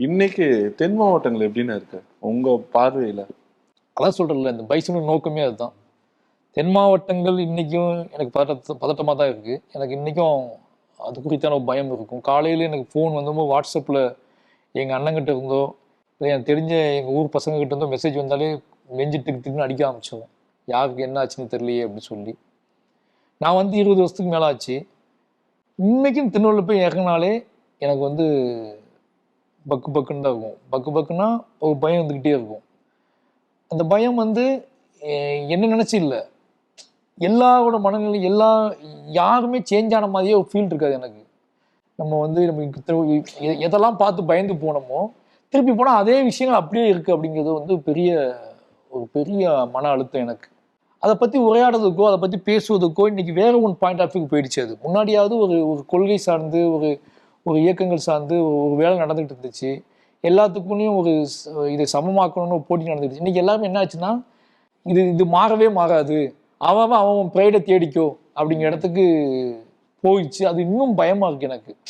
இன்னைக்கு தென் மாவட்டங்கள் எப்படின்னு இருக்கு உங்க பார்வையில? அதான் சொல்றேன்ல, இந்த பைசனோட நோக்கமே அதுதான். தென் மாவட்டங்கள் இன்னைக்கும் எனக்கு பதட்டமாக தான் இருக்கு. எனக்கு இன்னைக்கும் அது குறித்தான ஒரு பயம் இருக்கும். காலையில எனக்கு ஃபோன் வந்தபோது வாட்ஸ்அப்பில் எங்கள் அண்ணங்கிட்ட இருந்தோ இல்லை எனக்கு தெரிஞ்ச எங்கள் ஊர் பசங்க கிட்ட இருந்தோ மெசேஜ் வந்தாலே நெஞ்சு திக்கு திக்குன்னு அடிக்க ஆரம்பிச்சிடும். யாருக்கு என்ன ஆச்சுன்னு தெரியலையே அப்படின்னு சொல்லி. நான் வந்து 20 வருஷத்துக்கு மேலே ஆச்சு. இன்னைக்கும் திருநெல்வேலியில் போய் இறங்கினாலே எனக்கு வந்து பக்கு பக்குன்னு தான் இருக்கும். பக்கு பக்குன்னா ஒரு பயம் வந்துக்கிட்டே இருக்கும். அந்த பயம் வந்து என்ன நினச்சி இல்லை, எல்லாரோட மனநிலை யாருமே சேஞ்ச் ஆன மாதிரியே ஒரு ஃபீல் இருக்காது எனக்கு. நம்ம வந்து நம்ம எதெல்லாம் பார்த்து பயந்து போனோமோ திருப்பி போனால் அதே விஷயங்கள் அப்படியே இருக்குது அப்படிங்கிறது வந்து ஒரு பெரிய மன அழுத்தம் எனக்கு. அதை பற்றி உரையாடுறதுக்கோ அதை பற்றி பேசுவதுக்கோ இன்னைக்கு வேற ஒன் பாயிண்ட் ஆஃப் வியூக்கு போயிடுச்சு. அது முன்னாடியாவது ஒரு கொள்கை சார்ந்து ஒரு இயக்கங்கள் சார்ந்து ஒரு வேலை நடந்துகிட்டு இருந்துச்சு. எல்லாத்துக்குள்ளேயும் இதை சமமாக்கணும்னு போட்டி நடந்துடுச்சு. இன்னைக்கு எல்லாமே என்ன ஆச்சுன்னா இது மாறவே மாறாது, அவன் ப்ரைடை தேடிக்கோ அப்படிங்கிற இடத்துக்கு போயிடுச்சு. அது இன்னும் பயமா இருக்கு எனக்கு.